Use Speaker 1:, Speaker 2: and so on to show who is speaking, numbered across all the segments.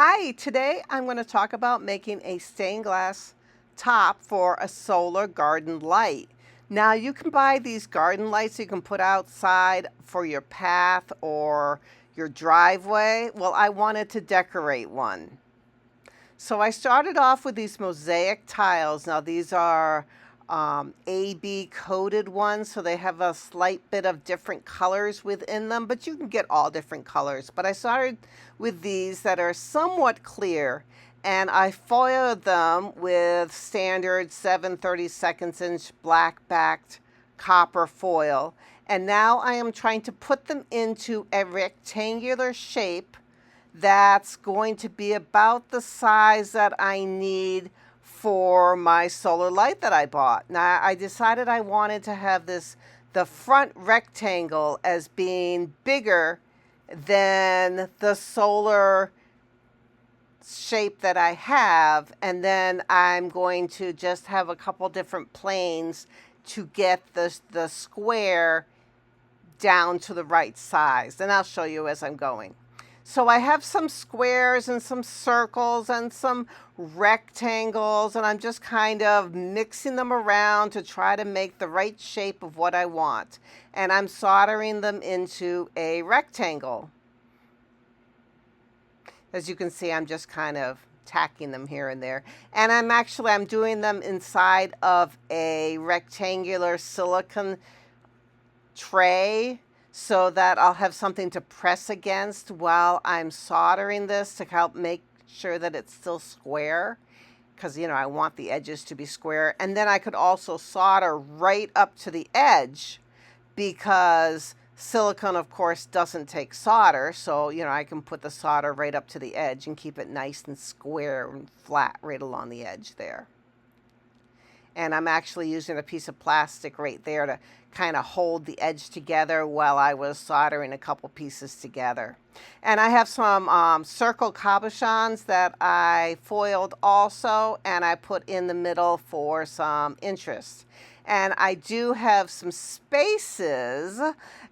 Speaker 1: Hi, today I'm going to talk about making a stained glass top for a solar garden light. Now you can buy these garden lights you can put outside for your path or your driveway. Well, I wanted to decorate one. So I started off with these mosaic tiles. Now these are AB coated ones, so they have a slight bit of different colors within them, but you can get all different colors. But I started with these that are somewhat clear, and I foiled them with standard 7/32 inch black backed copper foil. And now I am trying to put them into a rectangular shape that's going to be about the size that I need for my solar light that I bought. Now I decided I wanted to have the front rectangle as being bigger than the solar shape that I have, and then I'm going to just have a couple different planes to get the square down to the right size, and I'll show you as I'm going. So I have some squares and some circles and some rectangles, and I'm just kind of mixing them around to try to make the right shape of what I want. And I'm soldering them into a rectangle. As you can see, I'm just kind of tacking them here and there. And I'm doing them inside of a rectangular silicone tray, so that I'll have something to press against while I'm soldering this to help make sure that it's still square, because I want the edges to be square. And then I could also solder right up to the edge, because silicone of course doesn't take solder, so I can put the solder right up to the edge and keep it nice and square and flat right along the edge there. And I'm actually using a piece of plastic right there to kind of hold the edge together while I was soldering a couple pieces together. And I have some circle cabochons that I foiled also, and I put in the middle for some interest. And I do have some spaces,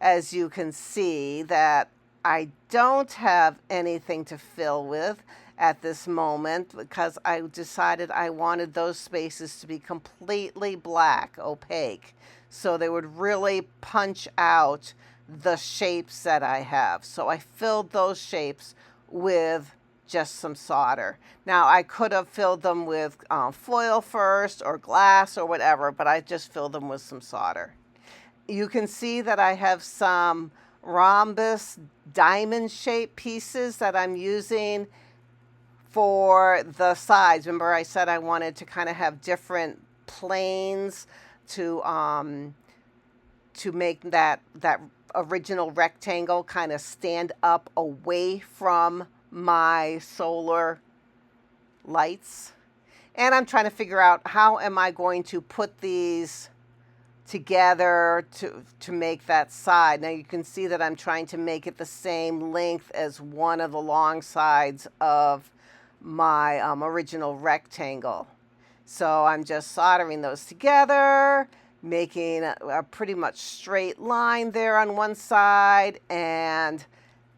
Speaker 1: as you can see, that I don't have anything to fill with at this moment, because I decided I wanted those spaces to be completely black, opaque, so they would really punch out the shapes that I have. So I filled those shapes with just some solder. Now I could have filled them with foil first or glass or whatever, but I just filled them with some solder. You can see that I have some rhombus diamond shaped pieces that I'm using for the sides. Remember I said I wanted to kind of have different planes to make that original rectangle kind of stand up away from my solar lights. And I'm trying to figure out how am I going to put these together to make that side. Now you can see that I'm trying to make it the same length as one of the long sides of my original rectangle. So I'm just soldering those together, making a pretty much straight line there on one side, and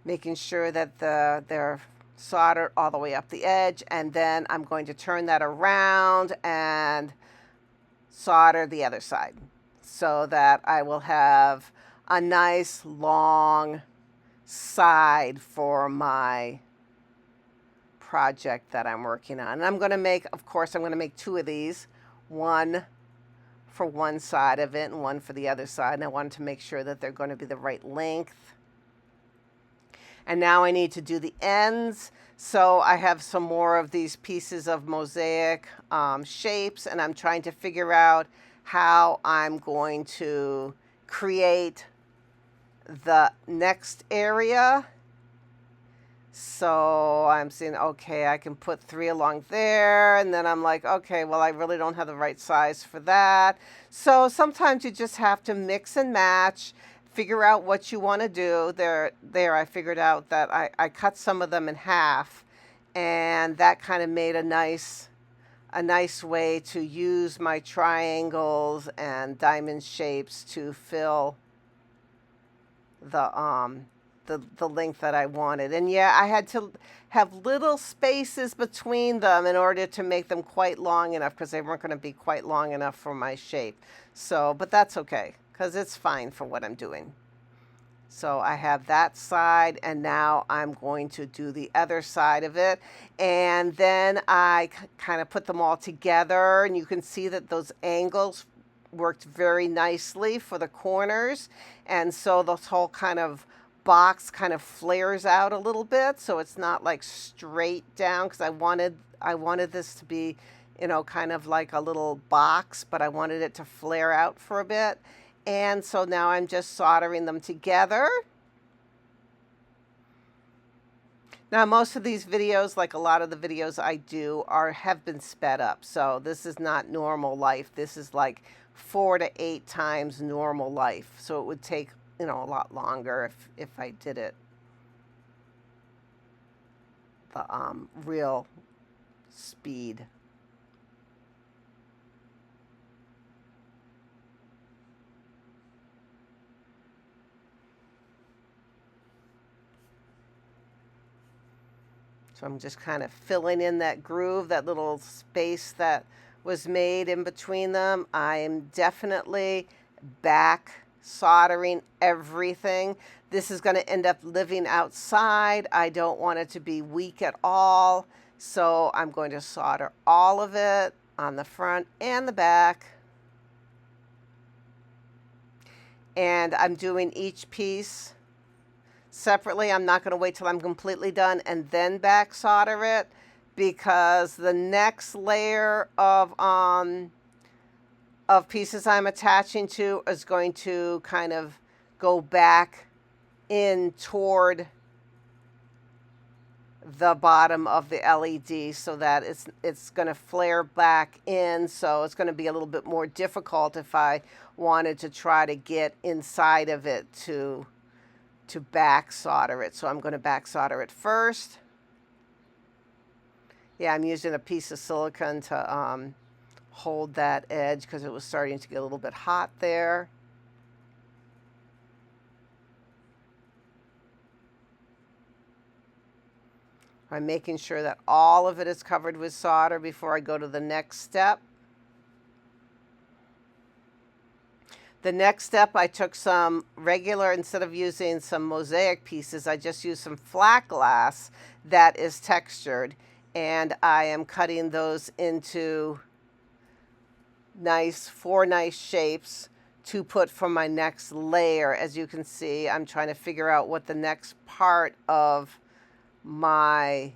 Speaker 1: making sure that they're soldered all the way up the edge. And then I'm going to turn that around and solder the other side, so that I will have a nice long side for my project that I'm working on. And I'm going to make, of course, I'm going to make two of these, one for one side of it and one for the other side. And I wanted to make sure that they're going to be the right length. And now I need to do the ends. So I have some more of these pieces of mosaic shapes, and I'm trying to figure out how I'm going to create the next area. So I'm saying, okay, I can put 3 along there, and then I'm like, okay, well, I really don't have the right size for that. So sometimes you just have to mix and match, figure out what you want to do. There, I figured out that I cut some of them in half, and that kind of made a nice way to use my triangles and diamond shapes to fill the the length that I wanted. And yeah, I had to have little spaces between them in order to make them quite long enough, because they weren't going to be quite long enough for my shape. So, but that's okay, because it's fine for what I'm doing. So I have that side, and now I'm going to do the other side of it. And then I kind of put them all together, and you can see that those angles worked very nicely for the corners. And so this whole kind of box kind of flares out a little bit, so it's not like straight down, because I wanted this to be, you know, kind of like a little box, but I wanted it to flare out for a bit. And so now I'm just soldering them together. Now, most of these videos, like a lot of the videos I do, have been sped up. So this is not normal life. This is like 4 to 8 times normal life. So it would take, you know, a lot longer if I did it the real speed. So I'm just kind of filling in that groove, that little space that was made in between them. I am definitely back soldering everything. This is going to end up living outside. I don't want it to be weak at all. So I'm going to solder all of it on the front and the back. And I'm doing each piece separately. I'm not going to wait till I'm completely done and then back solder it, because the next layer of pieces I'm attaching to is going to kind of go back in toward the bottom of the LED, so that it's going to flare back in. So it's going to be a little bit more difficult if I wanted to try to get inside of it to back solder it. So I'm going to back solder it first. Yeah, I'm using a piece of silicone to hold that edge, because it was starting to get a little bit hot there. I'm making sure that all of it is covered with solder before I go to the next step. The next step, I took some regular, instead of using some mosaic pieces, I just used some flat glass that is textured, and I am cutting those into four nice shapes to put for my next layer. As you can see, I'm trying to figure out what the next part of my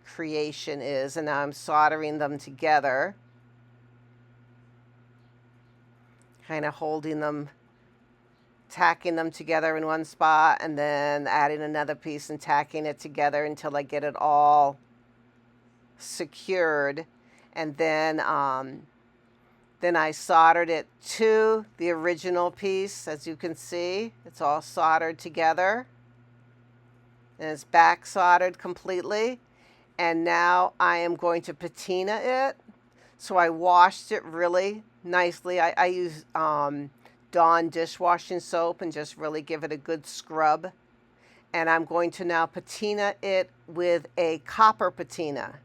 Speaker 1: creation is, and now I'm soldering them together. Kind of holding them, tacking them together in one spot, and then adding another piece and tacking it together until I get it all secured. And then I soldered it to the original piece. As you can see, it's all soldered together, and it's back soldered completely. And now I am going to patina it. So I washed it really nicely. I use Dawn dishwashing soap and just really give it a good scrub. And I'm going to now patina it with a copper patina.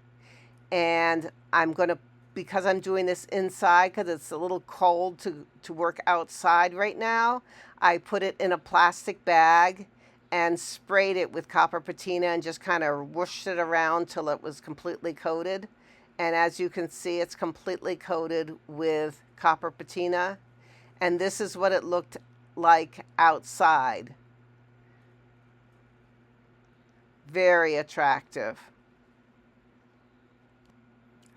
Speaker 1: And I'm going to, because I'm doing this inside, because it's a little cold to work outside right now, I put it in a plastic bag and sprayed it with copper patina and just kind of whooshed it around till it was completely coated. And as you can see, it's completely coated with copper patina. And this is what it looked like outside. Very attractive.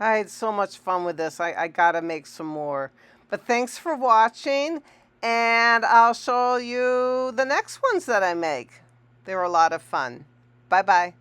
Speaker 1: I had so much fun with this. I gotta make some more. But thanks for watching, and I'll show you the next ones that I make. They were a lot of fun. Bye-bye.